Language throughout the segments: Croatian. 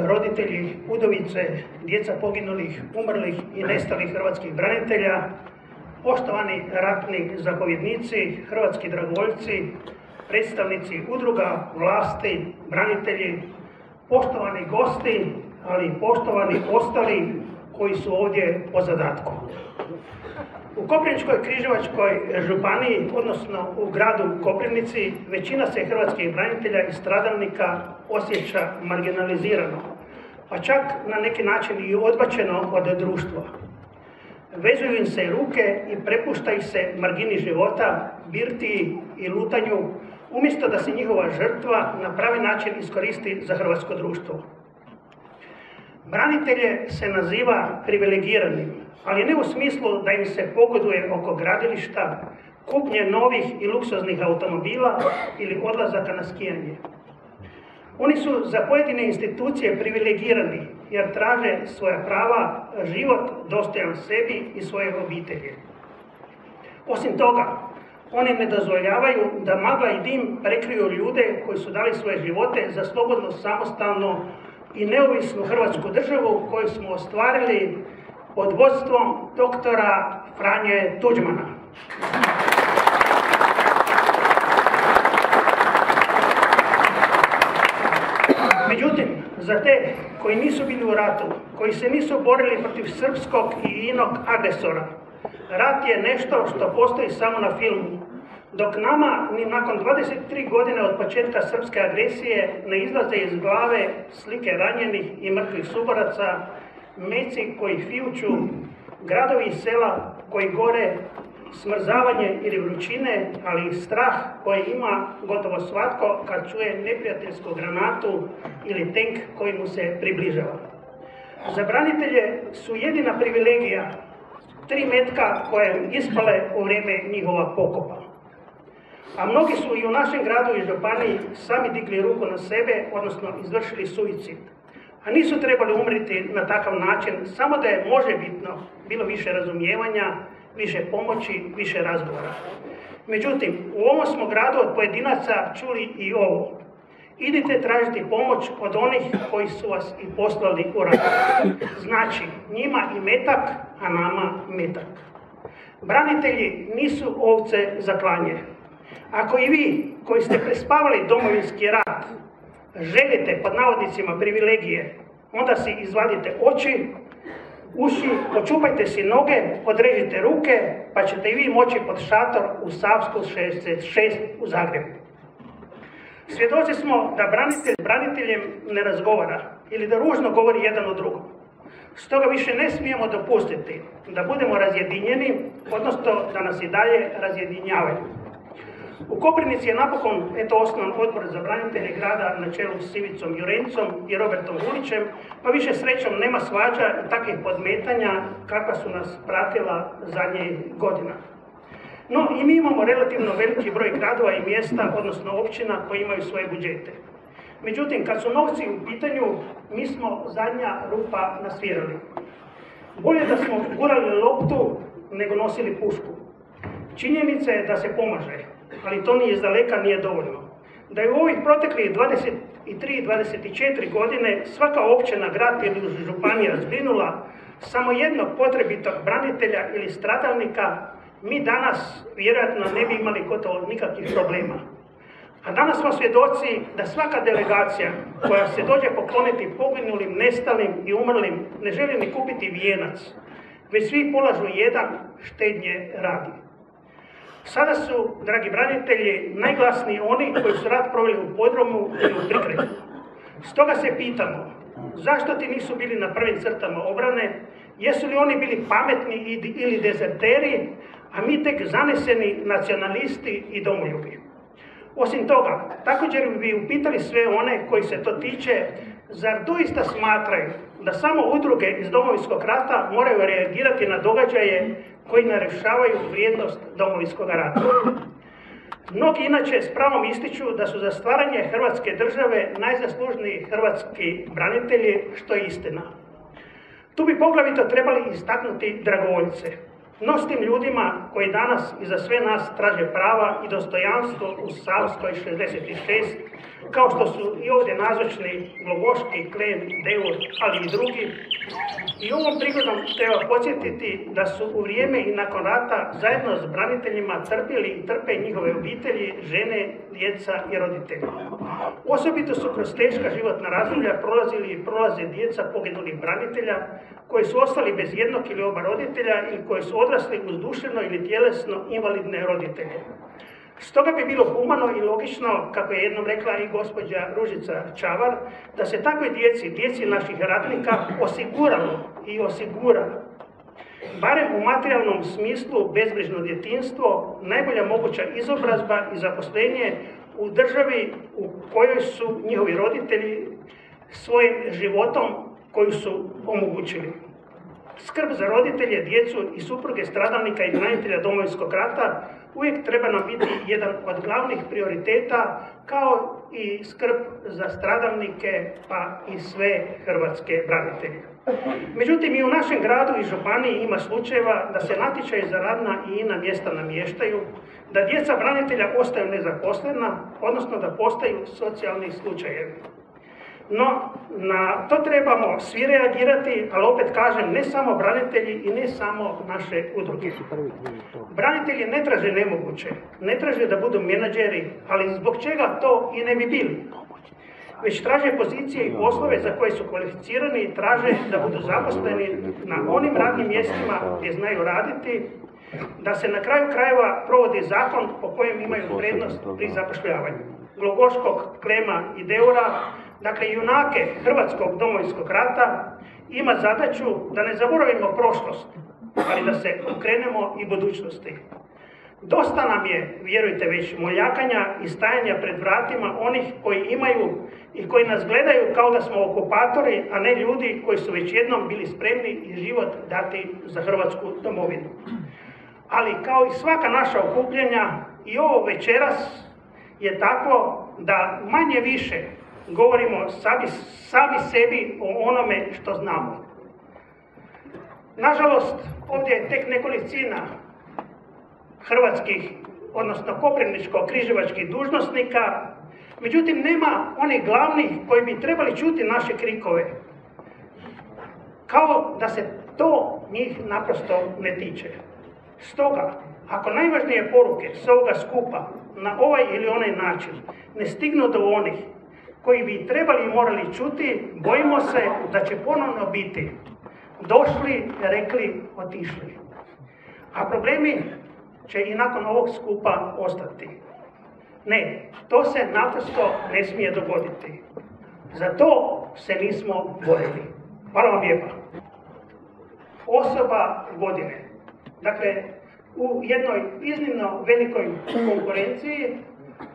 roditelji, udovice, djeca poginulih, umrlih i nestalih hrvatskih branitelja, poštovani ratni zapovjednici, hrvatski dragovoljci, predstavnici udruga, vlasti, branitelji, poštovani gosti, ali i poštovani ostali koji su ovdje po zadatku. U Koprivničko-križevačkoj županiji, odnosno u gradu Koprivnici, većina se hrvatskih branitelja i stradalnika osjeća marginalizirano, pa čak na neki način i odbačeno od društva. Vezuju im se ruke i prepušta ih se margini života, birtiji i lutanju, umjesto da se njihova žrtva na pravi način iskoristi za hrvatsko društvo. Branitelje se naziva privilegiranim, ali ne u smislu da im se pogoduje oko gradilišta, kupnje novih i luksuznih automobila ili odlazaka na skijanje. Oni su za pojedine institucije privilegirani jer traže svoja prava, život dostojan sebi i svoje obitelji. Osim toga, oni ne dozvoljavaju da magla i dim prekriju ljude koji su dali svoje živote za slobodno, samostalno i neovisnu Hrvatsku državu koju smo ostvarili pod vodstvom doktora Franje Tuđmana. Međutim, za te koji nisu bili u ratu, koji se nisu borili protiv srpskog i inog agresora, rat je nešto što postoji samo na filmu, dok nama ni nakon 23 godine od početka srpske agresije ne izlaze iz glave slike ranjenih i mrtvih suboraca, meci koji fijuču, gradovi i sela koji gore, smrzavanje ili vrućine, ali i strah koji ima gotovo svatko kad čuje neprijateljsku granatu ili tenk koji mu se približava. Za branitelje su jedina privilegija 3 metka koje ispale u vrijeme njihova pokopa. A mnogi su i u našem gradu i županiji sami digli ruku na sebe, odnosno izvršili suicid. A nisu trebali umriti na takav način, samo da je možebitno bilo više razumijevanja, više pomoći, više razgovora. Međutim, u ovom smo gradu od pojedinaca čuli i ovo. Idite tražiti pomoć od onih koji su vas i poslali u rat. Znači, njima i metak, a nama metak. Branitelji nisu ovce za klanje. Ako i vi, koji ste prespavali Domovinski rat, želite, pod navodnicima, privilegije, onda si izvadite oči, uši, počupajte si noge, odrežite ruke, pa ćete i vi moći pod šator u Savsku 66 u Zagrebu. Svjedoci smo da branitelj s braniteljem ne razgovara ili da ružno govori jedan o drugom. Stoga više ne smijemo dopustiti da budemo razjedinjeni, odnosno da nas i dalje razjedinjavaju. U Koprivnici je napokon osnovan odbor za branitelje grada na čelu s Ivicom Jurencom i Robertom Vulićem, pa više srećom nema svađa i takvih podmetanja kakva su nas pratila zadnjih godina. No i mi imamo relativno veliki broj gradova i mjesta, odnosno općina koji imaju svoje budžete. Međutim, kad su novci u pitanju, mi smo zadnja rupa na svirali. Bolje da smo gurali loptu nego nosili pušku. Činjenica je da se pomaže, ali to ni izdaleka nije dovoljno. Da je u ovih proteklih 23-24 godine svaka općina, grad ili županija zbrinula samo jednog potrebitog branitelja ili stradalnika, mi danas vjerojatno ne bi imali gotovo nikakvih problema. A danas smo svjedoci da svaka delegacija koja se dođe pokloniti poginulim, nestalim i umrlim ne želi ni kupiti vijenac, već svi polažu jedan štednje radi. Sada su, dragi branitelji, najglasniji oni koji su rat proveli u podrumu ili u prikraju. Stoga se pitamo, zašto ti nisu bili na prvim crtama obrane, jesu li oni bili pametni ili dezerteri, a mi tek zaneseni nacionalisti i domoljubi. Osim toga, također bi upitali sve one koji se to tiče, zar doista smatraju da samo udruge iz Domovinskog rata moraju reagirati na događaje koji narušavaju vrijednost Domovinskog rata? Mnogi inače s pravom ističu da su za stvaranje Hrvatske države najzaslužniji hrvatski branitelji, što je istina. Tu bi poglavito trebali istaknuti dragovoljce. No s tim ljudima koji danas i za sve nas traže prava i dostojanstvo u Savskoj 66 kao što su i ovdje nazočni Glogoški, Klen, Deur, ali i drugi. I ovom prigodom treba podsjetiti da su u vrijeme i nakon rata zajedno s braniteljima trpjeli i trpe njihove obitelji, žene, djeca i roditelji. Osobito su kroz teška životna razdoblja prolazili i prolaze djeca poginulih branitelja koji su ostali bez jednog ili oba roditelja ili koji su odrasli uz duševno ili tjelesno invalidne roditelje. Stoga bi bilo humano i logično, kako je jednom rekla i gospođa Ružica Čavar, da se takvoj djeci naših ratnika osiguralo i osigura, barem u materijalnom smislu, bezbrižno djetinjstvo, najbolja moguća izobrazba i zaposlenje u državi u kojoj su njihovi roditelji svojim životom koju su omogućili. Skrb za roditelje, djecu i supruge stradalnika i branitelja Domovinskog rata uvijek treba nam biti jedan od glavnih prioriteta, kao i skrb za stradalnike pa i sve hrvatske branitelje. Međutim, i u našem gradu i županiji ima slučajeva da se natječaji za radna i ina mjesta namještaju, da djeca branitelja ostaju nezaposlena, odnosno da postaju socijalni slučajevi. No, na to trebamo svi reagirati, ali opet kažem, ne samo branitelji i ne samo naše udruge. Branitelji ne traže nemoguće, ne traže da budu menadžeri, ali zbog čega to i ne bi bili. Već traže pozicije i poslove za koje su kvalificirani i traže da budu zaposleni na onim radnim mjestima gdje znaju raditi, da se na kraju krajeva provodi zakon po kojem imaju prednost pri zapošljavanju. Glogoškog, Klema i Deura, dakle junake Hrvatskog Domovinskog rata, ima zadaću da ne zaboravimo prošlost, ali da se okrenemo i budućnosti. Dosta nam je, vjerujte već, moljakanja i stajanja pred vratima onih koji imaju i koji nas gledaju kao da smo okupatori, a ne ljudi koji su već jednom bili spremni i život dati za Hrvatsku domovinu. Ali kao i svaka naša okupljenja, i ovo večeras je tako da manje više govorimo sami sebi o onome što znamo. Nažalost, ovdje je tek nekolicina hrvatskih, odnosno koprivničko-križevačkih dužnosnika, međutim nema onih glavnih koji bi trebali čuti naše krikove. Kao da se to njih naprosto ne tiče. Stoga, ako najvažnije poruke s ovoga skupa na ovaj ili onaj način ne stignu do onih koji bi trebali i morali čuti, bojimo se da će ponovno biti došli, rekli, otišli. A problemi će i nakon ovog skupa ostati. Ne, to se naprosto ne smije dogoditi. Za to se nismo borili. Hvala vam lijepa. Osoba godine. Dakle, u jednoj iznimno velikoj konkurenciji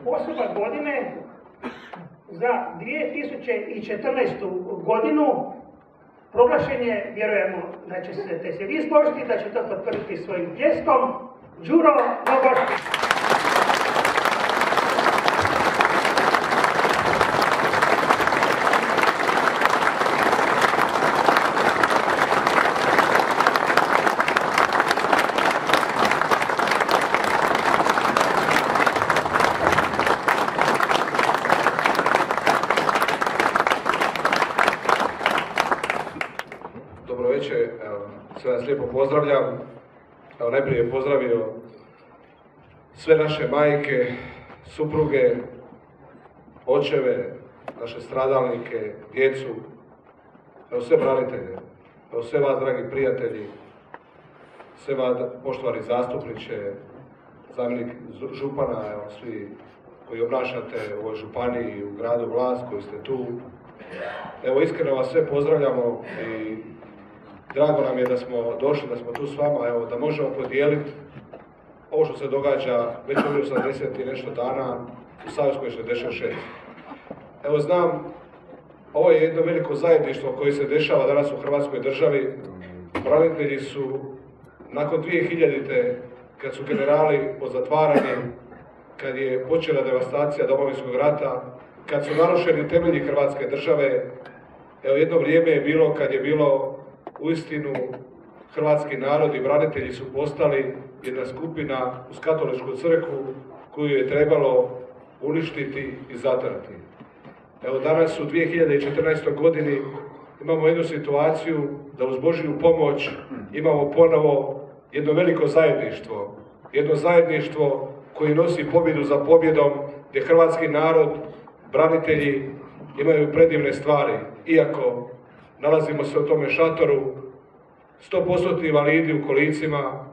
osoba godine za 2014. godinu proglašen je, vjerujemo da ćete se vi složiti, da će to potvrditi svojim pljeskom, Đuro Glogoški. Dobro večer, sve vas lijepo pozdravljam. Evo, najprije pozdravio sve naše majke, supruge, očeve, naše stradalnike, djecu, evo sve branitelje, evo sve vas dragi prijatelji, sve vas poštovani zastupniče, zamjenik župana, evo svi koji obnašate u ovoj županiji, u gradu Vlast, koji ste tu. Evo iskreno vas sve pozdravljamo i drago nam je da smo došli, da smo tu s vama, evo, da možemo podijeliti ovo što se događa već ovdje 80 i nešto dana u Savskoj 66. Evo znam, ovo je jedno veliko zajedništvo koje se dešava danas u Hrvatskoj državi. Branitelji su nakon 2000. kad su generali pozatvarani, kad je počela devastacija Domovinskog rata, kad su narušeni temelji Hrvatske države, evo jedno vrijeme je bilo kad je bilo uistinu hrvatski narod i branitelji su postali jedna skupina uz katoličku crkvu koju je trebalo uništiti i zatrati. Evo danas u 2014. godini imamo jednu situaciju da uz Božju pomoć imamo ponovo jedno veliko zajedništvo. Jedno zajedništvo koji nosi pobjedu za pobjedom, gdje hrvatski narod, branitelji imaju predivne stvari. Iako nalazimo se u tome šatoru, 100% invalidi u kolicima,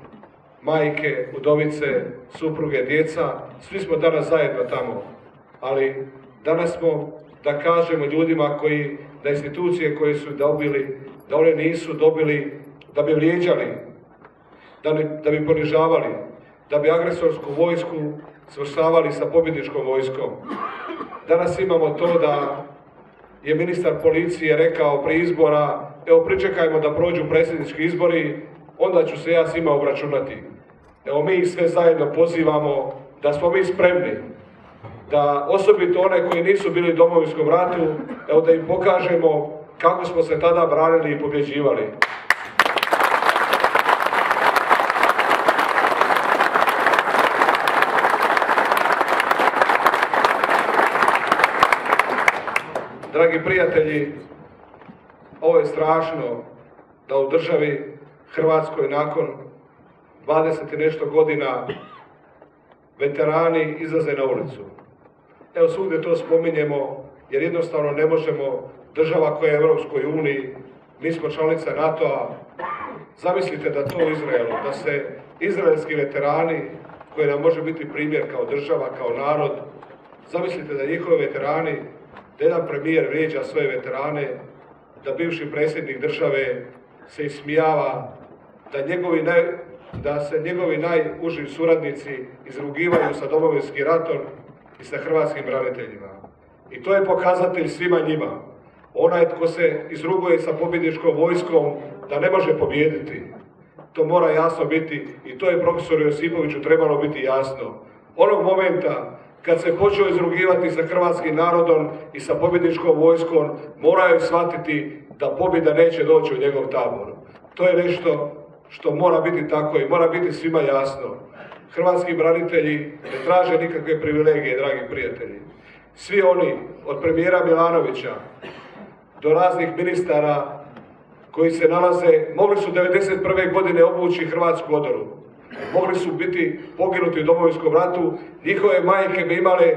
majke, udovice, supruge, djeca, svi smo danas zajedno tamo. Ali danas smo, da kažemo ljudima da institucije koje su dobili, da one nisu dobili da bi vrijeđali, da bi ponižavali, da bi agresorsku vojsku svrstavali sa pobjedničkom vojskom. Danas imamo to da je ministar policije rekao prije izbora, evo pričekajmo da prođu predsjednički izbori, onda ću se ja s njima obračunati. Evo mi ih sve zajedno pozivamo da smo mi spremni, da osobito one koji nisu bili u Domovinskom ratu, evo da im pokažemo kako smo se tada branili i pobjeđivali. Dragi prijatelji, ovo je strašno da u državi Hrvatskoj nakon 20 i nešto godina veterani izlaze na ulicu. Evo svugdje to spominjemo jer jednostavno ne možemo, država koja je u Europskoj uniji, mi smo članica NATO-a, zamislite da to u Izraelu, da se izraelski veterani, koji nam može biti primjer kao država, kao narod, zamislite da njihovi veterani, da jedan premijer vrijeđa svoje veterane, da bivši predsjednik države se ismijava, da se njegovi najuži suradnici izrugivaju sa Domovinskim ratom i sa hrvatskim braniteljima. I to je pokazatelj svima njima. Onaj tko se izruguje sa pobjedničkom vojskom da ne može pobijediti. To mora jasno biti i to je profesoru Josipoviću trebalo biti jasno. Onog momenta kad se počeo izrugivati sa hrvatskim narodom i sa pobjedničkom vojskom, moraju shvatiti da pobjeda neće doći u njegov tabor. To je nešto što mora biti tako i mora biti svima jasno. Hrvatski branitelji ne traže nikakve privilegije, dragi prijatelji. Svi oni, od premijera Milanovića do raznih ministara koji se nalaze, mogli su 1991. godine obući hrvatsku odoru. Mogli su biti poginuti u Domovinskom ratu, njihove majke bi imale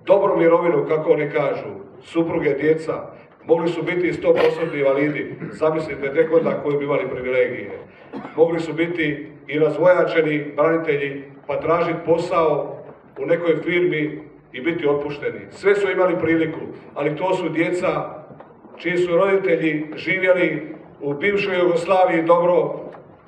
dobru mirovinu, kako oni kažu, supruge, djeca. Mogli su biti 100% invalidi, zamislite tek onda koji bi imali privilegije. Mogli su biti i razvojačeni branitelji, pa tražiti posao u nekoj firmi i biti otpušteni. Sve su imali priliku, ali to su djeca čiji su roditelji živjeli u bivšoj Jugoslaviji dobro,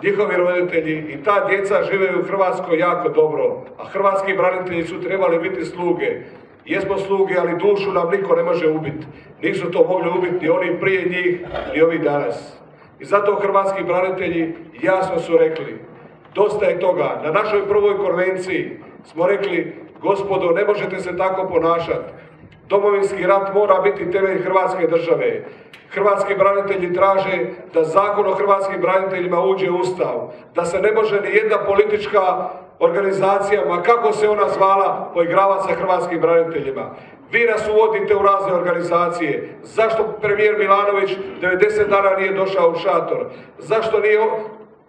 njihovi roditelji i ta djeca žive u Hrvatskoj jako dobro, a hrvatski branitelji su trebali biti sluge. Jesmo sluge, ali dušu nam niko ne može ubiti. Nisu to mogli ubiti ni oni prije njih, ni ovi danas. I zato hrvatski branitelji jasno su rekli, dosta je toga. Na našoj prvoj konvenciji smo rekli, gospodo, ne možete se tako ponašati. Domovinski rat mora biti temelj Hrvatske države. Hrvatski branitelji traže da zakon o hrvatskim braniteljima uđe u Ustav, da se ne može ni jedna politička organizacija, ma kako se ona zvala, poigravati sa hrvatskim braniteljima. Vi nas uvodite u razne organizacije. Zašto premijer Milanović 90 dana nije došao u šator? Zašto nije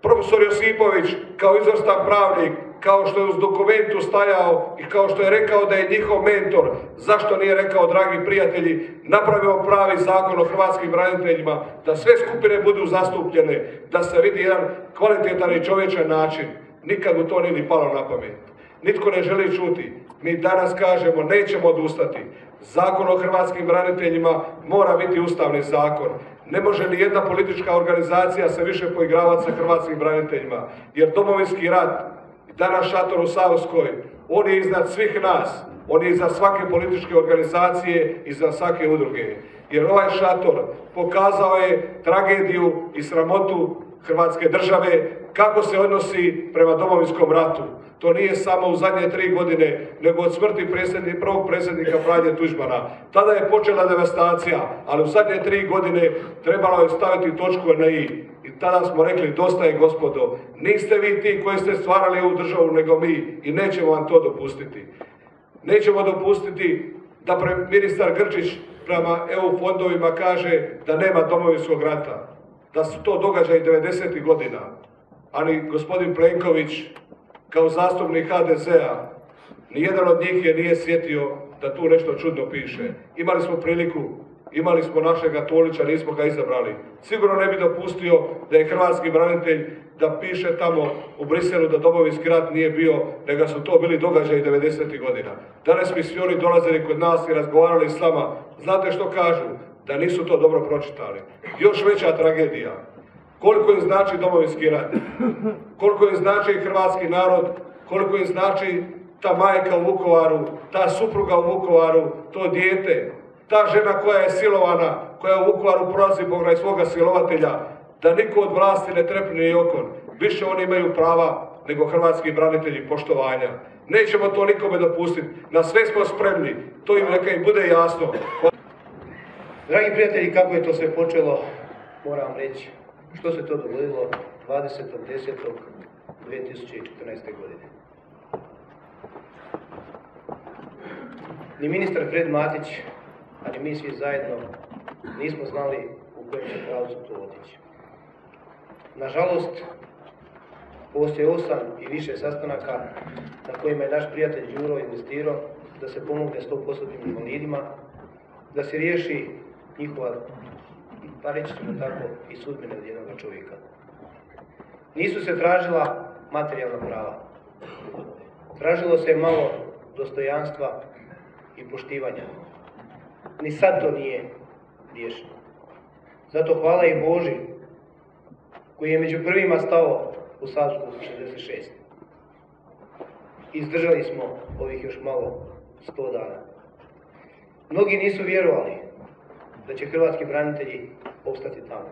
profesor Josipović kao izvrstan pravnik, kao što je uz dokumentu stajao i kao što je rekao da je njihov mentor, zašto nije rekao, dragi prijatelji, napravimo pravi zakon o hrvatskim braniteljima, da sve skupine budu zastupljene, da se vidi jedan kvalitetan i čovječan način. Nikad mu to nije ni palo na pamet. Nitko ne želi čuti. Mi danas kažemo, nećemo odustati. Zakon o hrvatskim braniteljima mora biti ustavni zakon. Ne može ni jedna politička organizacija se više poigravati sa hrvatskim braniteljima, jer Domovinski rat, danas šator u Savskoj, on je iznad svih nas, on je iznad svake političke organizacije i iznad svake udruge. Jer ovaj šator pokazao je tragediju i sramotu Hrvatske države, kako se odnosi prema Domovinskom ratu. To nije samo u zadnje 3 godine, nego od smrti prvog predsjednika Franje Tuđmana. Tada je počela devastacija, ali u zadnje 3 godine trebalo je staviti točku na i. I tada smo rekli, dosta je gospodo, niste vi ti koji ste stvarali ovu državu, nego mi, i nećemo vam to dopustiti. Nećemo dopustiti da ministar Grčić prema EU fondovima kaže da nema Domovinskog rata, da su to događaji 90. godina, ali gospodin Plenković kao zastupnik HDZ-a, nijedan od njih je nije sjetio da tu nešto čudno piše. Imali smo priliku, imali smo našega Tolića, nismo ga izabrali. Sigurno ne bi dopustio da je hrvatski branitelj da piše tamo u Briselu da Domovinski rat nije bio, nego su to bili događaji 90. godina. Danas bi svi oni dolazili kod nas i razgovarali s nama. Znate što kažu? Da nisu to dobro pročitali. Još veća tragedija. Koliko im znači Domovinski rat? Koliko im znači hrvatski narod? Koliko im znači ta majka u Vukovaru, ta supruga u Vukovaru, to dijete, ta žena koja je silovana, koja u Vukovaru prolazi pokraj svoga silovatelja, da niko od vlasti ne trepne ni okon. Više oni imaju prava nego hrvatski branitelji poštovanja. Nećemo to nikome dopustiti. Na sve smo spremni. To im neka im bude jasno. Dragi prijatelji, kako je to sve počelo, moram reći što se to dogodilo 20.10.2014. godine. Ni ministar Fred Matić, a ni mi svi zajedno nismo znali u kojem će pravcu to otići. Nažalost, postoje 8 i više sastanaka na kojima je naš prijatelj Đuro investirao da se pomogne 100% invalidima, da se riješi njihova, pa reći ćemo tako, i sudbina od jednog čovjeka. Nisu se tražila materijalna prava. Tražilo se malo dostojanstva i poštivanja. Ni sad to nije riješeno. Zato hvala i Boži koji je među prvima stao u Savsku 66. Izdržali smo ovih još malo 100 dana. Mnogi nisu vjerovali da će hrvatski branitelji opstati tamo.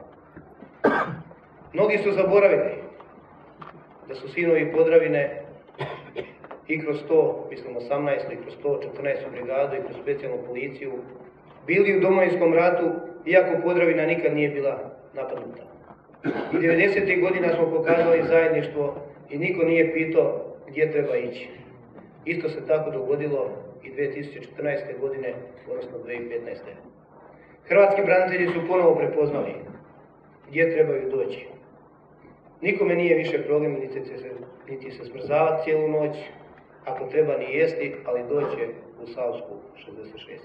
Mnogi su zaboravili da su sinovi Podravine i kroz 100, mislim 18, i kroz 114. brigadu i kroz specijalnu policiju bili u Domovinskom ratu, iako Podravina nikad nije bila napadnuta. I 90. godina smo pokazali zajedništvo i niko nije pitao gdje treba ići. Isto se tako dogodilo i 2014. godine, odnosno 2015. Hrvatski branitelji su ponovo prepoznali gdje trebaju doći. Nikome nije više problem niti se smrzavati cijelu noć, ako treba ni jesti, ali doće u Savsku 66.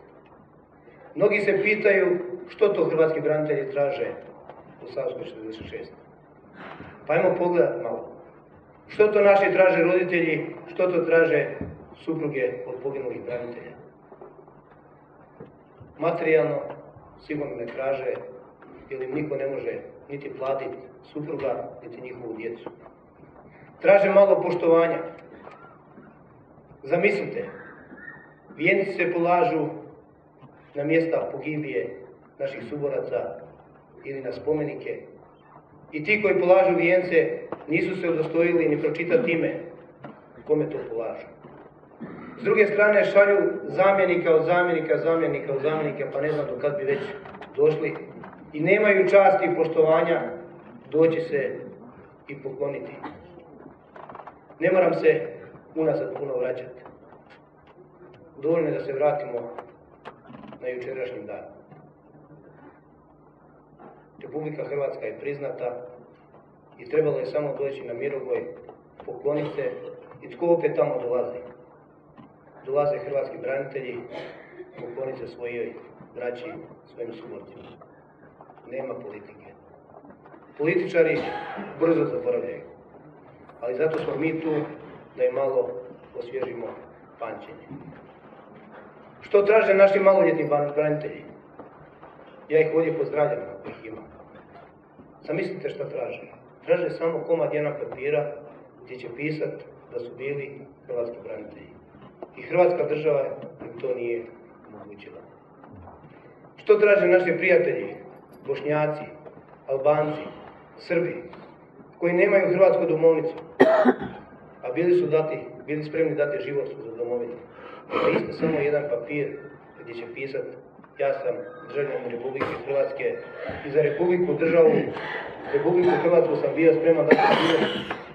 Mnogi se pitaju što to hrvatski branitelji traže u Savskoj 66. Pa ajmo pogledati malo. Što to naši traže roditelji, što to traže supruge od poginulih branitelja. Materijalno sigurno ne traže, jer im niko ne može niti platiti supruga, niti njihovu djecu. Traže malo poštovanja. Zamislite, vijenci se polažu na mjesta pogibije naših suboraca ili na spomenike. I ti koji polažu vijence nisu se udostojili ni pročitati ime kome to polažu. S druge strane šalju zamjenika od zamjenika, pa ne znam do kad bi već došli i nemaju časti i poštovanja doći se i pokloniti. Ne moram se unazad puno vraćati. Dovoljno je da se vratimo na jučerašnji dan. Republika Hrvatska je priznata i trebalo je samo doći na Mirogoj, pokloniti se i tko opet tamo dolazi? Dolaze hrvatski branitelji, pokloniti se svojoj braći, svojim suborcima. Nema politike. Političari brzo zaboravljaju, ali zato smo mi tu da im malo osvježimo pamćenje. Što traže naši maloljetni branitelji? Ja ih ovdje pozdravljam ako ih ima. Zamislite šta traže. Traže samo komad jedna papira gdje će pisati da su bili hrvatski branitelji. I Hrvatska država im to nije omogućila. Što traže naši prijatelji, Bošnjaci, Albanci, Srbi, koji nemaju hrvatsku domovnicu, a bili spremni dati život za domovinu. Pa isto samo jedan papir gdje će pisati ja sam državljanin Republike Hrvatske i za Republiku Hrvatsku sam bio spreman dati život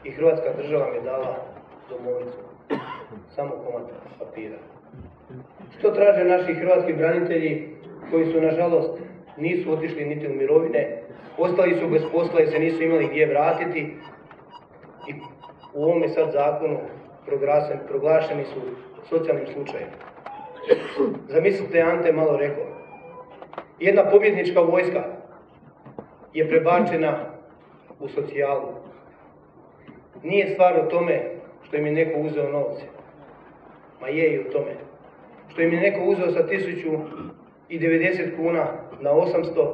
i Hrvatska država mi je dala domovnicu. Samo komad papira. Što traže naši hrvatski branitelji koji su, nažalost, nisu otišli niti u mirovine, ostali su bez posla i se nisu imali gdje vratiti i u ovome sad zakonu proglašeni su socijalnim slučajem. Zamislite, Ante je malo rekao, jedna pobjednička vojska je prebačena u socijalu. Nije stvar u tome što im je neko uzeo novce, ma je i u tome. Što im je neko uzeo sa 1090 kuna na 800,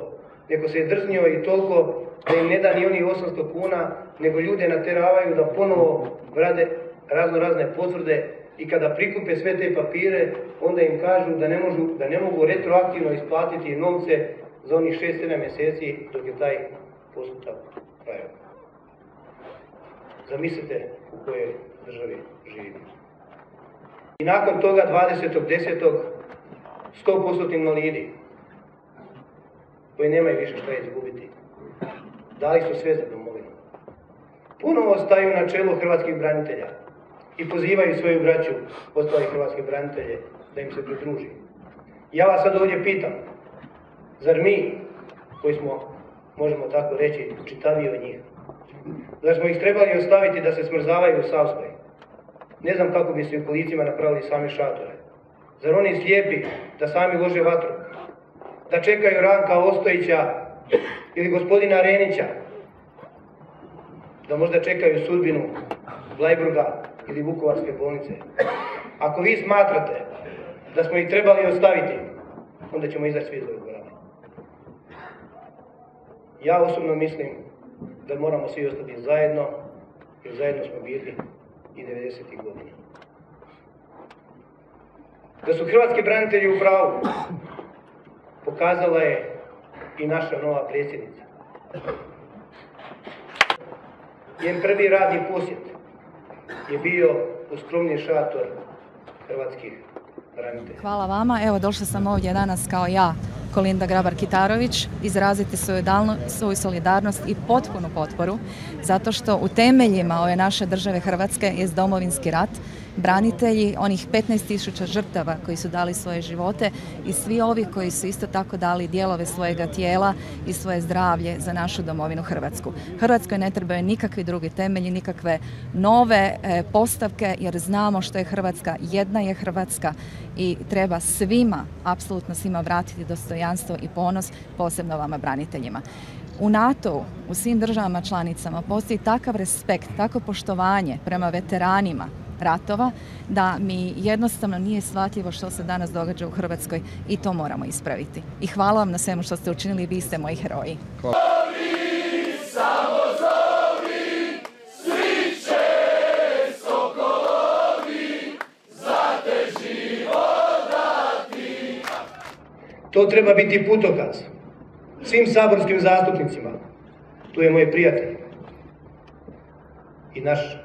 neko se je drznio i toliko da im ne da ni oni 800 kuna, nego ljude nateravaju da ponovo vrade razne potvrde i kada prikupe sve te papire, onda im kažu da ne mogu retroaktivno isplatiti novce za onih 6-7 mjeseci dok je taj postupak trajao. Zamislite u kojoj državi živimo. I nakon toga 20.10. 100% invalidi koji nemaju više šta izgubiti, dali su sve za domovinu. Ponovo staju na čelu hrvatskih branitelja i pozivaju svoju braću, ostale hrvatske branitelje, da im se pridruži. Ja vas sad ovdje pitam, zar mi, koji smo, možemo tako reći, čitaviji od njih, zar smo ih trebali ostaviti da se smrzavaju u Savskoj? Ne znam kako bi se u kolicima napravili sami šatore. Zar oni slijepi da sami lože vatru? Da čekaju Ranka Ostojića ili gospodina Renića? Da možda čekaju sudbinu Bleiburga ili Vukovarske bolnice? Ako vi smatrate da smo ih trebali ostaviti, onda ćemo izaći svi iz ove dvorane. Ja osobno mislim da moramo svi ostati zajedno, jer zajedno smo bili i 90. godina. Da su hrvatski branitelji u pravu, pokazala je i naša nova predsjednica. Njen prvi radni posjet je bio u skromni šator hrvatskih branitelja. Hvala vama. Evo, došla sam ovdje danas kao ja, Kolinda Grabar-Kitarović, izraziti svoju solidarnost i potpunu potporu, zato što u temeljima ove naše države Hrvatske je Domovinski rat, branitelji, onih 15.000 žrtava koji su dali svoje živote i svi ovi koji su isto tako dali dijelove svojega tijela i svoje zdravlje za našu domovinu Hrvatsku. Hrvatskoj ne trebaju nikakvi drugi temelji, nikakve nove postavke, jer znamo što je Hrvatska, jedna je Hrvatska i treba svima, apsolutno svima vratiti dostojanstvo i ponos, posebno vama braniteljima. U NATO-u, u svim državama članicama postoji takav respekt, tako poštovanje prema veteranima ratova, da mi jednostavno nije shvatljivo što se danas događa u Hrvatskoj i to moramo ispraviti. I hvala vam na svemu što ste učinili, vi ste moji heroji. Hvala. To treba biti putokaz svim saborskim zastupnicima. Tu je moj prijatelj i naš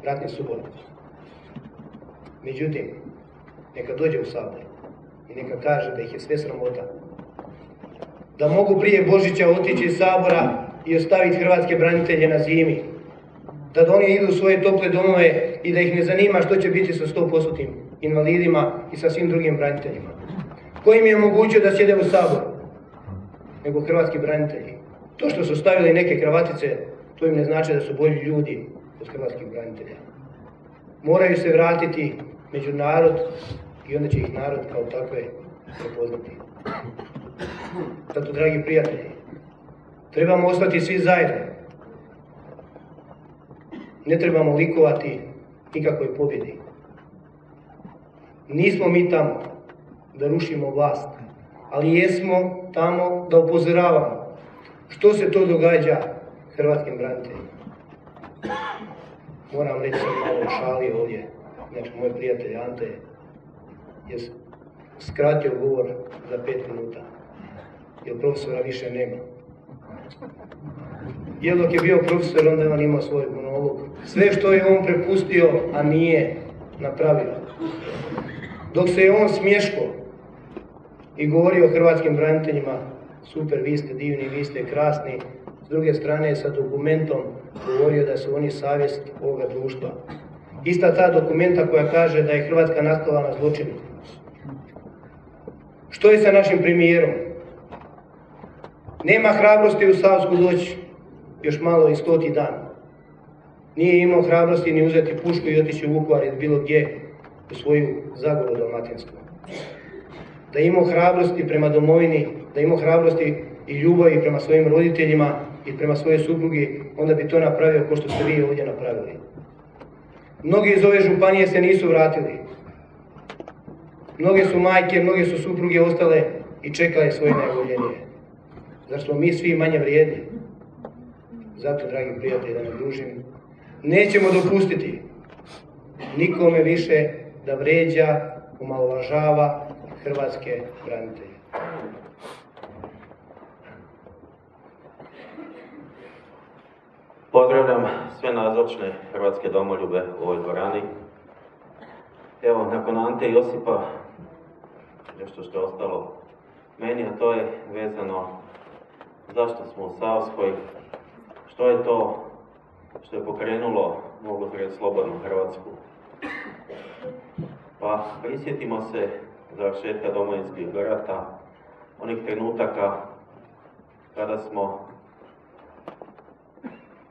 ratni subornik. Međutim, neka dođe u Sabor i neka kaže da ih je sve sramota. Da mogu prije Božića otići iz Sabora i ostaviti hrvatske branitelje na zimi. Da oni idu u svoje tople domove i da ih ne zanima što će biti sa 100% invalidima i sa svim drugim braniteljima. Ko im je omogućio da sjede u Saboru? Nego hrvatski branitelji. To što su stavili neke kravatice, to im ne znači da su bolji ljudi od hrvatskih branitelja. Moraju se vratiti među narod i onda će ih narod kao takve prepoznati. Zato, dragi prijatelji, trebamo ostati svi zajedno. Ne trebamo likovati nikakvoj pobjedi. Nismo mi tamo da rušimo vlast, ali jesmo tamo da upozoravamo što se to događa hrvatskim braniteljima. Moram reći sam malo šali ovdje, znači moj prijatelj Ante je skratio govor za 5 minuta, jer profesora više nema. Jer dok je bio profesor, onda je on imao svoj monolog. Sve što je on prepustio, a nije napravio. Dok se je on smješko i govorio o hrvatskim braniteljima, super, vi ste divni, vi ste krasni, s druge strane je sa dokumentom govorio da su oni savjest ovoga društva. Ista ta dokumenta koja kaže da je Hrvatska nastala na zločinu. Što je sa našim premijerom? Nema hrabrosti u Savsku doći još malo i 100. dan. Nije imao hrabrosti ni uzeti pušku i otići u Vukovar ili bilo gdje u svoju Zagoru dalmatinsku. Da je imao hrabrosti prema domovini, da je imao hrabrosti i ljubavi prema svojim roditeljima i prema svojoj suprugi, onda bi to napravio kao što ste vi ovdje napravili. Mnogi iz ove županije se nisu vratili. Mnoge su majke, mnoge su supruge ostale i čekale svoje najvoljenije. Zar smo mi svi manje vrijedni? Zato, dragi prijatelji, da ne dužim, nećemo dopustiti nikome više da vređa, omalovažava hrvatske branitelje. Pozdravljam sve nazočne hrvatske domoljube u ovoj dvorani. Evo, nakon Ante i Josipa, nešto što je ostalo meni, a to je vezano zašto smo u Savskoj, što je to što je pokrenulo, mogu reći, slobodnu Hrvatsku. Pa prisjetimo se završetka Domovinskog rata, onih trenutaka kada smo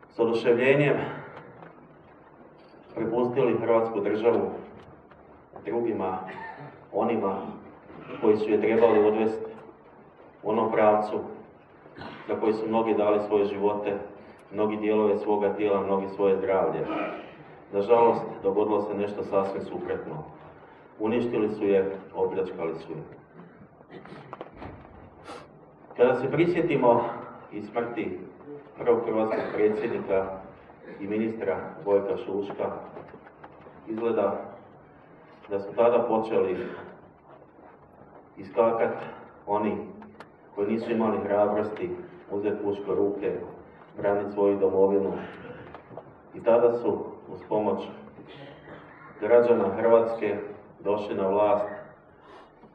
s oduševljenjem prepustili Hrvatsku državu drugima, onima koji su je trebali odvesti u onom pravcu za koji su mnogi dali svoje živote, mnogi dijelove svoga tijela, mnogi svoje zdravlje. Nažalost, dogodilo se nešto sasvim suprotno. Uništili su je, opljačkali su je. Kada se prisjetimo i smrti prvog hrvatskog predsjednika i ministra Gojka Šuška, izgleda da su tada počeli iskakati oni koji nisu imali hrabrosti uzeti pušku u ruke, braniti svoju domovinu. I tada su uz pomoć građana Hrvatske došli na vlast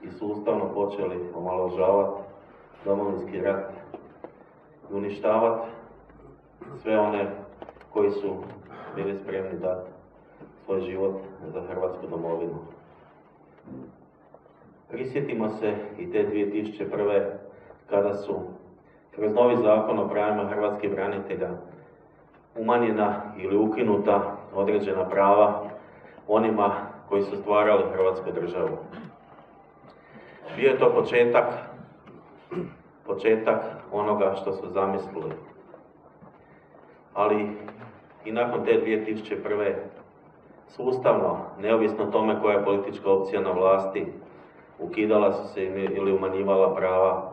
i sustavno počeli omalovažavati Domovinski rat i uništavati sve one koji su bili spremni dati svoj život za Hrvatsku domovinu. Prisjetimo se i te 2001. kada su kroz novi zakon o pravima hrvatskih branitelja umanjena ili ukinuta određena prava onima koji su stvarali Hrvatsku državu. Bio je to početak onoga što su zamislili. Ali i nakon te 2001. sustavno, neovisno tome koja je politička opcija na vlasti, ukidala su se ili umanjivala prava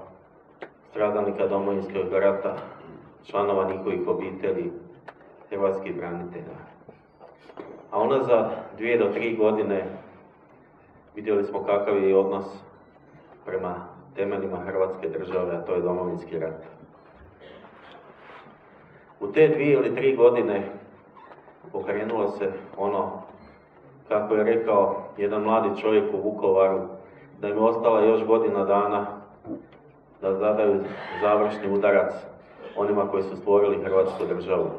stradalnika Domovinskog rata, članova njihovih obitelji, hrvatskih branitelja. A unazad 2 do 3 godine vidjeli smo kakav je odnos prema temeljima Hrvatske države, a to je Domovinski rat. U te 2 ili 3 godine pokrenulo se ono, kako je rekao jedan mladi čovjek u Vukovaru, da im je ostala još godina dana da zadaju završni udarac onima koji su stvorili Hrvatsku državu.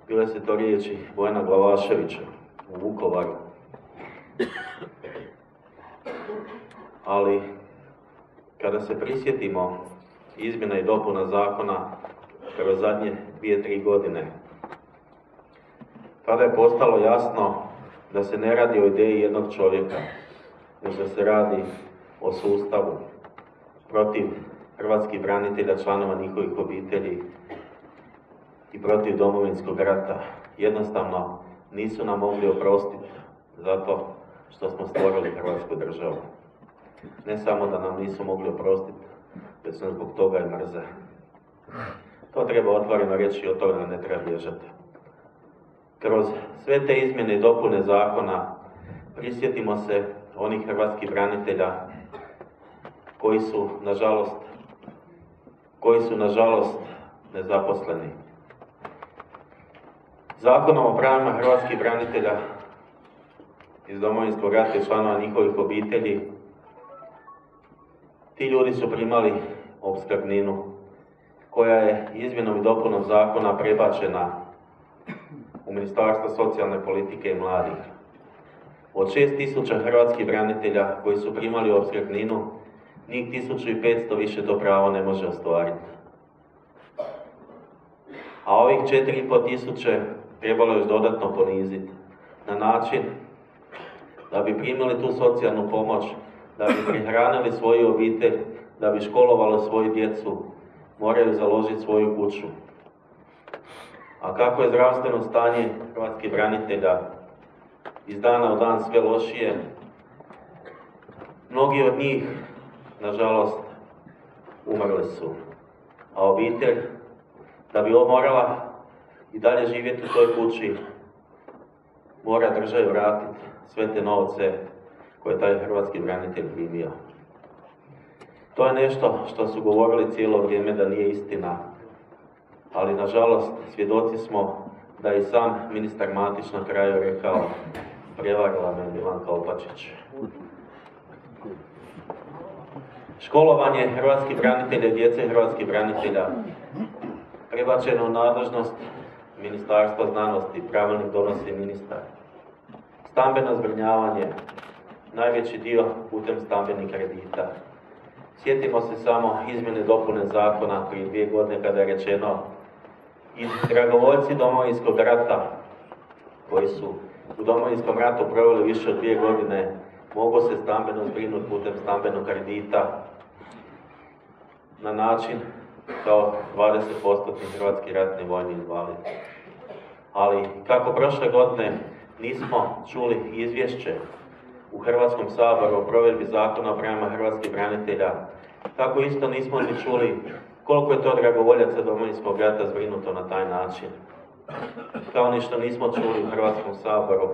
Bile se to riječi Bojana Glavaševića u Vukovaru. Ali kada se prisjetimo izmjena i dopuna zakona kroz zadnje 2-3 godine, tada je postalo jasno da se ne radi o ideji jednog čovjeka, već da se radi o sustavu protiv hrvatskih branitelja, članova njihovih obitelji i protiv Domovinskog rata. Jednostavno nisu nam mogli oprostiti zato što smo stvorili Hrvatsku državu. Ne samo da nam nisu mogli oprostiti, već nam zbog toga i mrze. To treba otvoreno reći i od toga ne treba bježati. Kroz sve te izmjene i dopune zakona prisjetimo se onih hrvatskih branitelja koji su, nažalost, nezaposleni. Zakonom o pravima hrvatskih branitelja iz Domovinskog rata i članova njihovih obitelji, ti ljudi su primali opskrbninu koja je izmjenom i dopunom zakona prebačena u Ministarstvo socijalne politike i mladih. Od 6.000 hrvatskih branitelja koji su primali opskrbninu, njih 1.500 više to pravo ne može ostvariti. A ovih 4.500 trebalo još dodatno poniziti na način da bi primili tu socijalnu pomoć, da bi prihranili svoju obitelj, da bi školovali svoju djecu, moraju založiti svoju kuću. A kako je zdravstveno stanje hrvatskih branitelja iz dana u dan sve lošije, mnogi od njih, nažalost, umrli su. A obitelj, da bi morala i dalje živjeti u toj kući, mora državi vratiti sve te novce koje taj hrvatski branitelj primio. To je nešto što su govorili cijelo vrijeme da nije istina, ali nažalost svjedoci smo da je i sam ministar Matić na kraju rekao: prevarila me Milanka Opačić. Školovanje hrvatskih branitelja i djece hrvatskih branitelja prebačeno u nadležnost Ministarstva znanosti, pravilnik donosi ministar. Stambeno zbrinjavanje, najveći dio putem stambenih kredita. Sjetimo se samo izmjene i dopune zakona prije 2 godine kada je rečeno i dragovoljci Domovinskog rata koji su u Domovinskom ratu proveli više od 2 godine mogu se stambeno zbrinuti putem stambenog kredita na način kao 20% hrvatski ratni vojni invalid. Ali kako prošle godine nismo čuli izvješće u Hrvatskom saboru o provedbi zakona o pravima hrvatskih branitelja, tako isto nismo ni čuli koliko je to dragovoljaca Domovinskog rata zbrinuto na taj način. Kao ni što nismo čuli u Hrvatskom saboru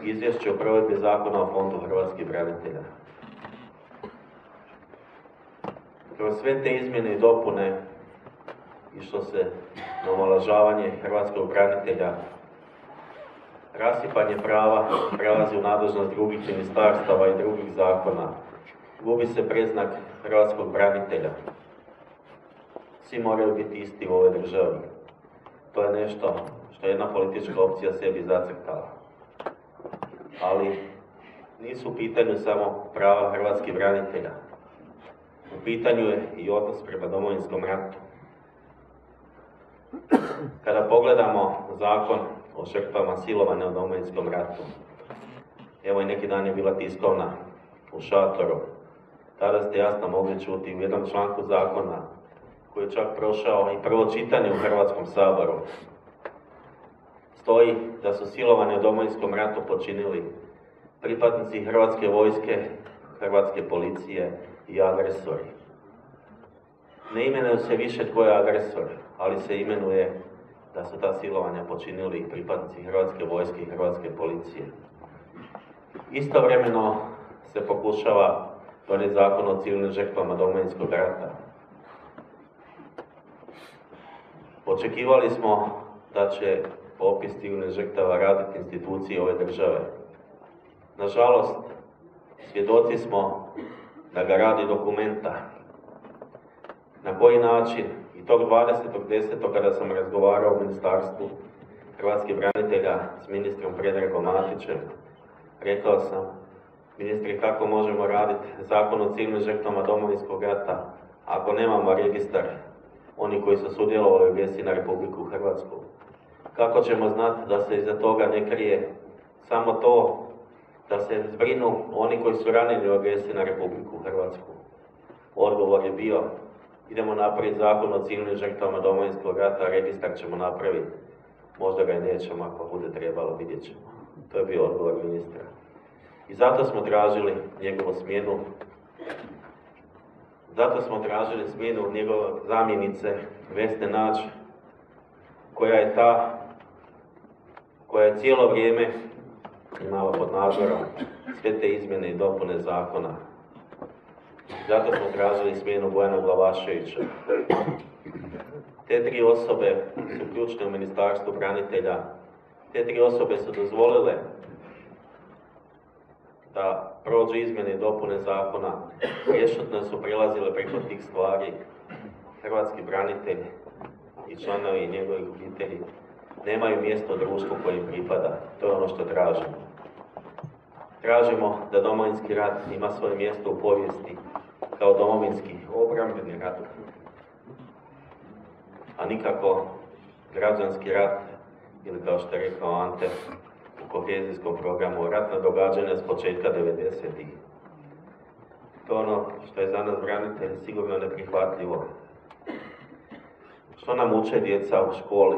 izvješće o provedbi zakona o fondu hrvatskih branitelja. Kroz sve te izmjene i dopune išlo se na omalovažavanje hrvatskog branitelja, rasipanje prava prelazi u nadležnost drugih ministarstava i drugih zakona, gubi se predznak hrvatskog branitelja. Svi moraju biti isti u ovoj državi. To je nešto što je jedna politička opcija sebi zacrtala. Ali nisu u pitanju samo prava hrvatskih branitelja. U pitanju je i odnos prema Domovinskom ratu. Kada pogledamo zakon o žrtvama silovanja u Domovinskom ratu, evo i neki dan je bila tiskovna u šatoru, tada ste jasno mogli čuti u jednom članku zakona koji je čak prošao i prvo čitanje u Hrvatskom saboru. Stoji da su silovanje u Domovinskom ratu počinili pripadnici Hrvatske vojske, Hrvatske policije i agresori. Ne imenuje se više tko je agresor, ali se imenuje da su ta silovanja počinili pripadnici Hrvatske vojske i Hrvatske policije. Istovremeno se pokušava donijeti zakon o civilnim žrtvama Domovinskog rata. Očekivali smo da će popis civilnih žrtava raditi institucije ove države. Nažalost, svjedoci smo da ga radi Dokumenta. Na koji način? I tog 20.10. kada sam razgovarao u Ministarstvu hrvatskih branitelja s ministrom Predragom Matićem, rekao sam: ministri, kako možemo raditi zakon o civilnim žrtvama Domovinskog rata ako nemamo registar oni koji su sudjelovali u agresiji na Republiku Hrvatsku? Kako ćemo znati da se iza toga ne krije samo to da se zbrinu oni koji su ranjeni u agresiji na Republiku Hrvatsku? Odgovor je bio: idemo napraviti zakon o civilnim žrtvama Domovinskog rata, registar ćemo napraviti. Možda ga i nećemo, ako bude trebalo, vidjet ćemo. To je bio odgovor ministra. I zato smo tražili njegovu smjenu. Zato smo tražili smjenu njegove zamjenice Vesne Nađ, koja je ta koja je cijelo vrijeme imala pod nadzorom sve te izmjene i dopune zakona. Zato smo tražili smjenu Bojana Glavaševića. Te 3 osobe su ključne u Ministarstvu branitelja. Te 3 osobe su dozvolile da prođu izmjene i dopune zakona. Rješutno su prelazile preko tih stvari. Hrvatski branitelji i članovi njegovih obitelji nemaju mjesto u društvu koje im pripada. To je ono što tražimo. Tražimo da Domovinski rat ima svoje mjesto u povijesti kao domovinski obrambeni rat, a nikako građanski rat ili kao što je rekao Ante u kohezijskom programu ratna događanja s početka 90-ih. To je ono što je za nas branitelji sigurno neprihvatljivo. Što nam uče djeca u školi?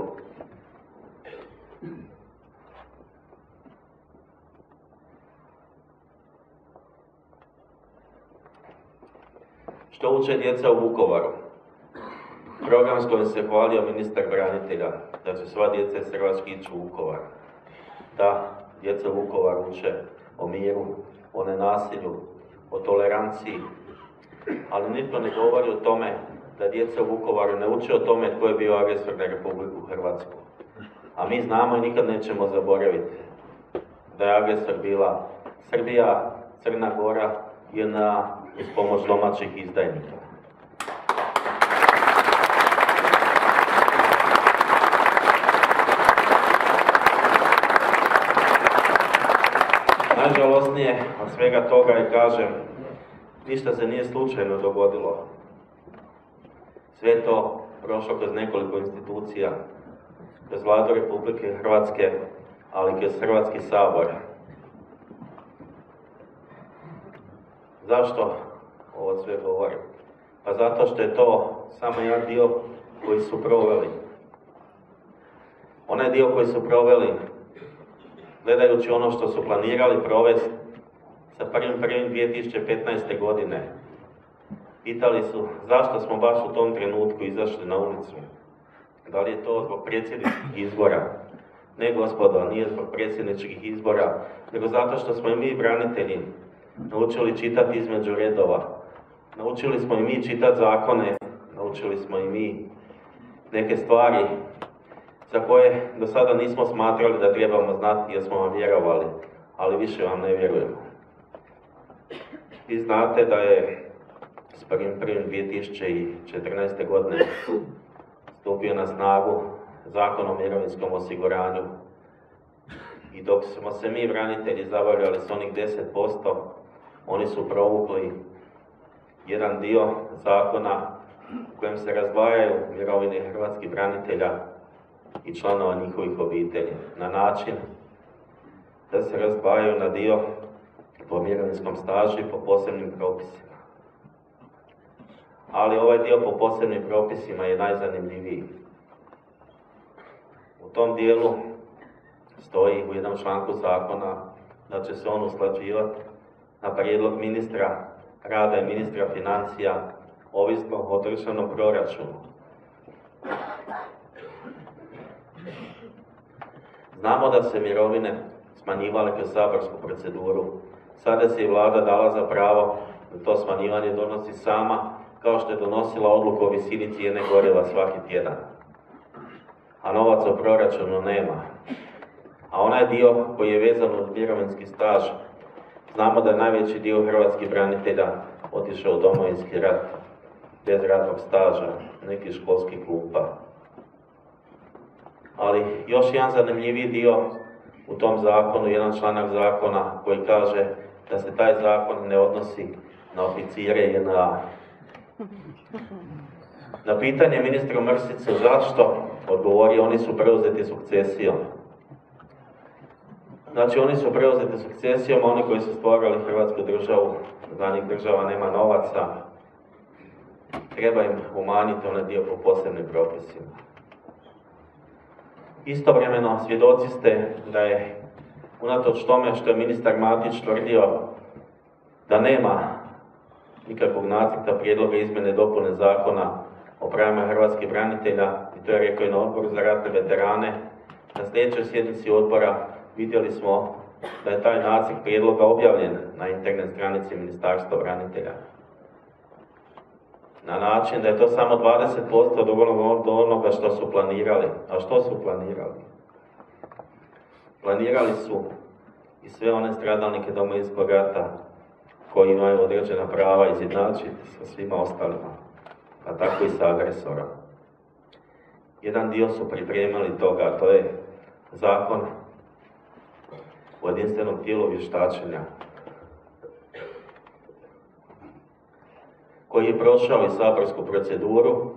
Što uče djeca u Vukovaru? Program s kojim se hvalio ministar branitelja, da će sva djeca iz Hrvatske ići u Vukovar. Da, djeca u Vukovaru uče o miru, o nenasilju, o toleranciji, ali nitko ne govori o tome da djeca u Vukovaru ne uče o tome tko je bio agresor na Republiku Hrvatsku. A mi znamo i nikad nećemo zaboraviti da je agresor bila Srbija, Crna Gora, JNA uz pomoć domaćih izdajnika. Najžalosnije od svega toga je, kažem, ništa se nije slučajno dogodilo. Sve je to prošlo kroz nekoliko institucija, kroz Vladu Republike Hrvatske, ali kroz Hrvatski sabor. Zašto ovo sve govorim? Pa zato što je to samo jedan dio koji su proveli. Onaj dio koji su proveli, gledajući ono što su planirali provesti sa 1.1.2015. godine, pitali su zašto smo baš u tom trenutku izašli na ulicu. Da li je to zbog predsjedničkih izbora? Ne, gospodo, nije zbog predsjedničkih izbora, nego zato što smo i mi branitelji naučili čitati između redova. Naučili smo i mi čitati zakone, naučili smo i mi neke stvari za koje do sada nismo smatrali da trebamo znati jer smo vam vjerovali, ali više vam ne vjerujemo. Vi znate da je s 1.1.2014. godine stupio na snagu Zakon o mirovinskom osiguranju i dok smo se mi branitelji zabavljali s onih 10%, oni su provukli jedan dio zakona u kojem se razdvajaju mirovine hrvatskih branitelja i članova njihovih obitelji na način da se razdvajaju na dio po mirovinskom stažu i po posebnim propisima. Ali ovaj dio po posebnim propisima je najzanimljiviji. U tom dijelu stoji u jednom članku zakona da će se on usklađivati na prijedlog ministra rada i ministra financija ovisno o državnom proračunu. Znamo da se mirovine smanjivale kroz saborsku proceduru. Sada se i vlada dala za pravo da to smanjivanje donosi sama, kao što je donosila odluku o visini cijene goriva svaki tjedan. A novaca u proračunu nema. A onaj dio koji je vezan uz mirovinski staž, znamo da je najveći dio hrvatskih branitelja otišao u Domovinski rat bez ratnog staža, neki školski klupa. Ali još jedan zanimljiviji dio u tom zakonu, jedan članak zakona koji kaže da se taj zakon ne odnosi na oficire JNA. Na pitanje ministru Mrsiću zašto, odgovori oni su preuzeti sukcesijom. Znači oni su preuzeti sukcesijom, oni koji su stvarali Hrvatsku državu, za njih država nema novaca, treba im umanjiti onaj dio po posebnim propisima. Istovremeno svjedoci ste da je unatoč tome što je ministar Matić tvrdio da nema nikakvog nacrta prijedloga izmjene i dopune zakona o pravima hrvatskih branitelja, i to je rekao i na Odboru za ratne veterane, na sljedećoj sjednici odbora vidjeli smo da je taj nacrt prijedloga objavljen na internet stranici Ministarstva branitelja. Na način da je to samo 20% do onoga što su planirali. A što su planirali? Planirali su i sve one stradalnike Domovinskog rata koji imaju određena prava izjednačiti sa svima ostalima, a tako i sa agresorom. Jedan dio su pripremili toga, a to je zakon o jedinstvenom tijelu vještačenja, koji je prošao i saborsku proceduru,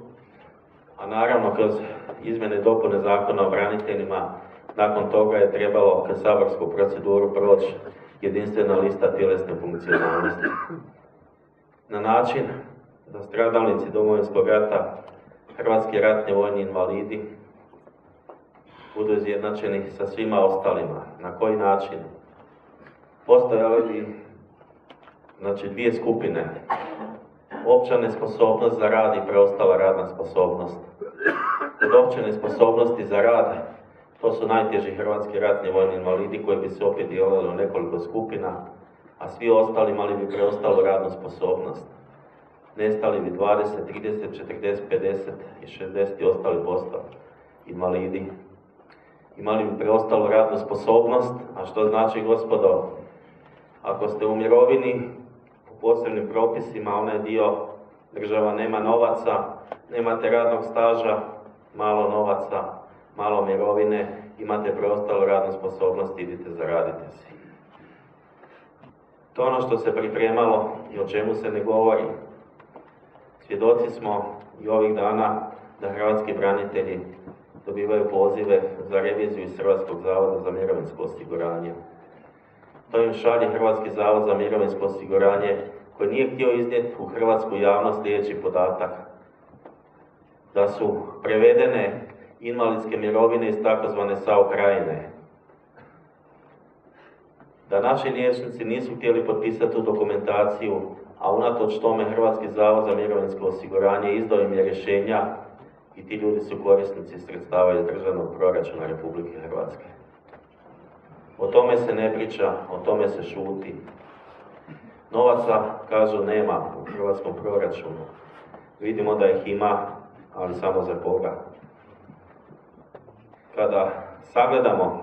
a naravno kroz izmjene i dopune Zakona o braniteljima, nakon toga je trebalo kroz saborsku proceduru proći jedinstvena lista tjelesne funkcionalnosti. Na način da stradalnici Domovinskog rata, hrvatski ratni vojni invalidi, budu izjednačeni sa svima ostalima. Na koji način? Postojale bi dvije skupine. Opća nesposobnost za rad i preostala radna sposobnost. Od opće nesposobnosti za rad, to su najteži hrvatski ratni vojni invalidi koji bi se opet dijelili u nekoliko skupina, a svi ostali imali bi preostalu radnu sposobnost. Nestali bi 20, 30, 40, 50 i 60 i ostali posto invalidi. Imali bi preostalu radnu sposobnost, a što znači, gospodo, ako ste u mirovini, po posebnim propisima, onaj dio država nema novaca, nemate radnog staža, malo novaca, malo mirovine, imate preostalu radnu sposobnost, idite zaradite si. To je ono što se pripremalo i o čemu se ne govori. Svjedoci smo i ovih dana da hrvatski branitelji dobivaju pozive za reviziju iz Hrvatskog zavoda za mirovinsko osiguranje. To im šalje Hrvatski zavod za mirovinsko osiguranje, koji nije htio iznijeti u hrvatsku javnost sljedeći podatak: da su prevedene invalidske mirovine iz takozvane SAO krajine. Da naši liječnici nisu htjeli potpisati tu dokumentaciju, a unatoč tome Hrvatski zavod za mirovinsko osiguranje izdao im je rješenja i ti ljudi su korisnici sredstava iz državnog proračuna Republike Hrvatske. O tome se ne priča, o tome se šuti. Novaca, kažu, nema u hrvatskom proračunu. Vidimo da ih ima, ali samo za koga. Kada sagledamo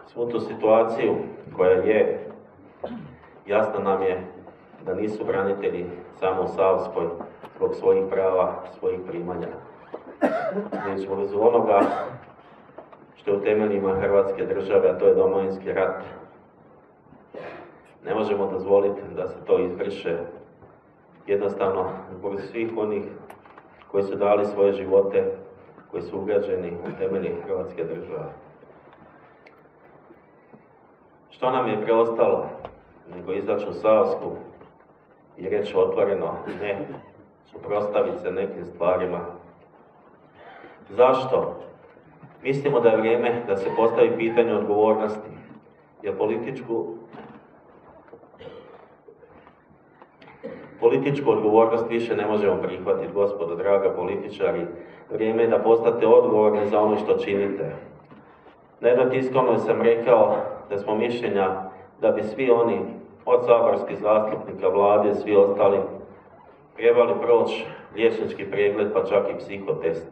svu tu situaciju koja je, jasno nam je da nisu branitelji samo u Savskoj zbog svojih prava, svojih primanja, već uz onoga što je u temeljima Hrvatske države, a to je Domovinski rat. Ne možemo dozvoliti da se to izbriše, jednostavno zbog svih onih koji su dali svoje živote, koji su ugrađeni u temelji Hrvatske države. Što nam je preostalo nego izaći u Savsku i reći otvoreno ne, suprotstaviti se nekim stvarima? Zašto? Mislimo da je vrijeme da se postavi pitanje odgovornosti, jer političku odgovornost više ne možemo prihvatiti, gospodo, draga političari. Vrijeme je da postate odgovorni za ono što činite. Na jednoj tiskovnoj sam rekao da smo mišljenja da bi svi oni, od saborskih zastupnika, vlade, svi ostali, trebali proći liječnički pregled, pa čak i psihotest.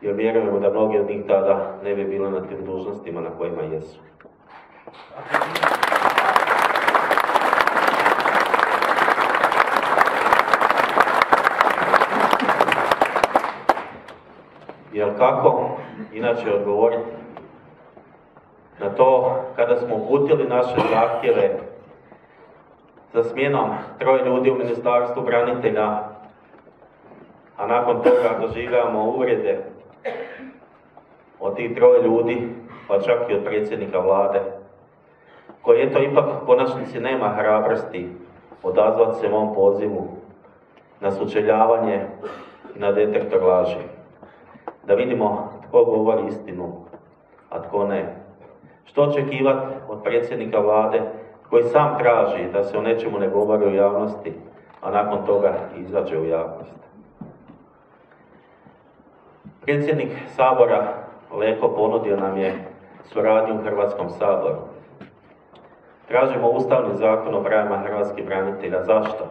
Jer vjerujemo da mnogi od njih tada ne bi bili na tim dužnostima na kojima jesu. Jer kako inače odgovoriti na to kada smo uputili naše zahtjeve za smjenom 3 ljudi u Ministarstvu branitelja, a nakon toga doživljavamo uvrede od tih 3 ljudi, pa čak i od predsjednika vlade, koji eto ipak u konačnici nema hrabrosti odazvati se mom pozivu na sučeljavanje i na detektor laži. Da vidimo tko govori istinu, a tko ne. Što očekivati od predsjednika vlade koji sam traži da se o nečemu ne govori u javnosti, a nakon toga izađe u javnost? Predsjednik Sabora Leko ponudio nam je suradnju u Hrvatskom saboru. Tražimo Ustavni zakon o pravima hrvatskih branitelja. Zašto?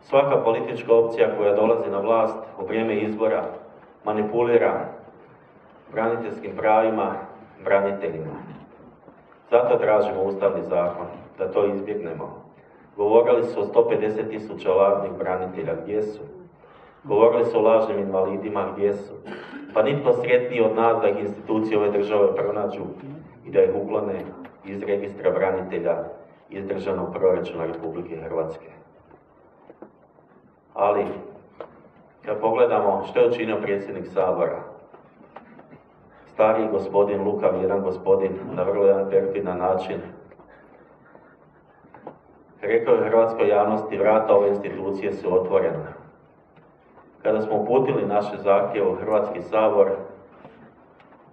Svaka politička opcija koja dolazi na vlast u vrijeme izbora manipulira braniteljskim pravima, braniteljima. Zato tražimo Ustavni zakon, da to izbjegnemo. Govorili su o 150.000 lažnih branitelja, gdje su? Govorili su o lažnim invalidima, gdje su? Pa nitko sretniji od nas da ih institucije ove države pronađu i da ih uklone iz registra branitelja iz državnog proračuna Republike Hrvatske. Ali, kad pogledamo što je učinio predsjednik Sabora, stariji gospodin Lukav, jedan gospodin, na vrlo jedan perfidan način, rekao je hrvatskoj javnosti, vrata ove institucije su otvorena. Kada smo uputili naše zahtjeve u Hrvatski sabor,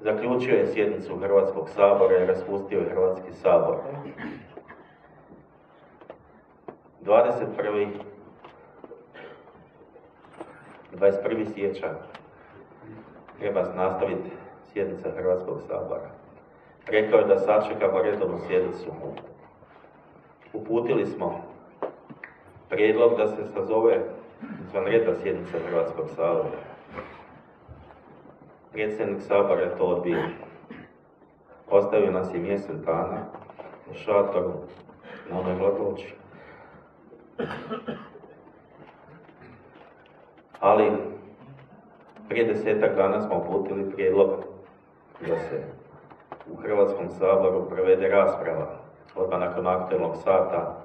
zaključio je sjednicu Hrvatskog sabora i raspustio je Hrvatski sabor. 21. siječanj treba nastaviti sjednica Hrvatskog sabora. Rekao je da sačekamo redovnu sjednicu. Uputili smo prijedlog da se sazove izvanredna sjednica Hrvatskog sabora. Predsjednik Sabora je to odbio. Ostavio nas je mjesec dana u šatoru na onoj hladnoći. Ali prije 10-ak dana smo uputili prijedlog da se u Hrvatskom saboru provede rasprava odmah nakon aktualnog sata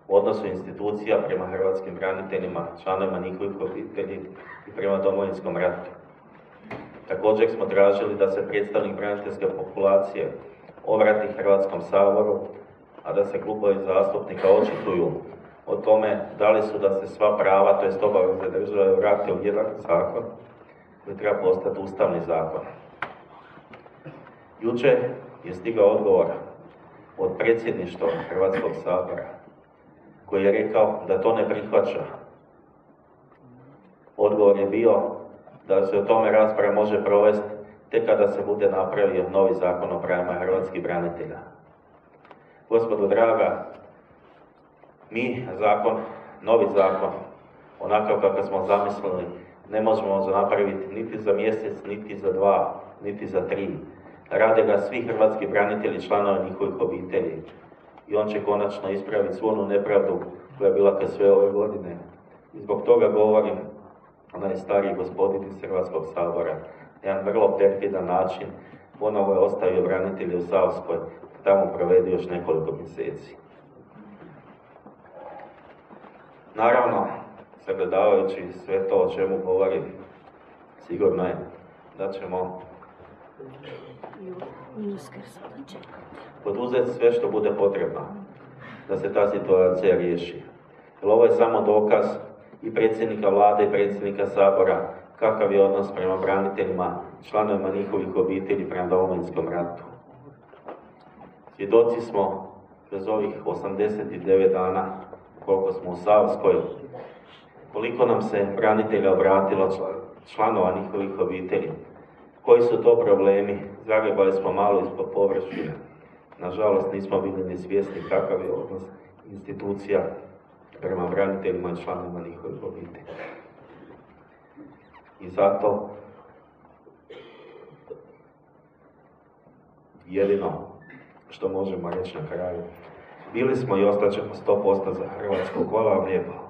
u odnosu institucija prema hrvatskim braniteljima, članovima njihovih obitelji i prema Domovinskom ratu. Također smo tražili da se predstavnik braniteljske populacije obrati Hrvatskom saboru, a da se klubovi zastupnika očituju o tome da li su da se sva prava, to obaveze države, vrate u jedan zakon koji treba postati ustavni zakon. Jučer je stigao odgovor od predsjedništva Hrvatskog sabora koji je rekao da to ne prihvaća. Odgovor je bio da se o tome rasprava može provesti tek kada se bude napravio novi zakon o pravima hrvatskih branitelja. Gospodo draga, mi novi zakon, onakav kako smo zamislili, ne možemo napraviti niti za mjesec, niti za 2, niti za 3. Rade ga svi hrvatski branitelji, članovi njihovih obitelji. I on će konačno ispraviti svu onu nepravdu koja je bila sve ove godine. I zbog toga govorim, onaj stariji gospodin iz Hrvatskog sabora, jedan vrlo perfidan način, ponovo je ostavio branitelje u Savskoj, tamo provedi još nekoliko mjeseci. Naravno, sagledavajući sve to o čemu govorim, sigurno je da ćemo poduzeti sve što bude potrebno da se ta situacija riješi. Jer ovo je samo dokaz i predsjednika vlade i predsjednika Sabora kakav je odnos prema braniteljima, članovima njihovih obitelji prema Domovinskom ratu. Svjedoci smo kroz ovih 89 dana koliko smo u Savskoj, koliko nam se branitelja obratilo, članova njihovih obitelji. Koji su to problemi? Zagrebali smo malo ispod površine. Nažalost, nismo bili ni svjesni kakav je odnos institucija prema braniteljima i članovima njihovih obitelji. I zato jedino što možemo reći na kraju, bili smo i ostaćemo 100% za Hrvatsku. Hvala vam lijepo.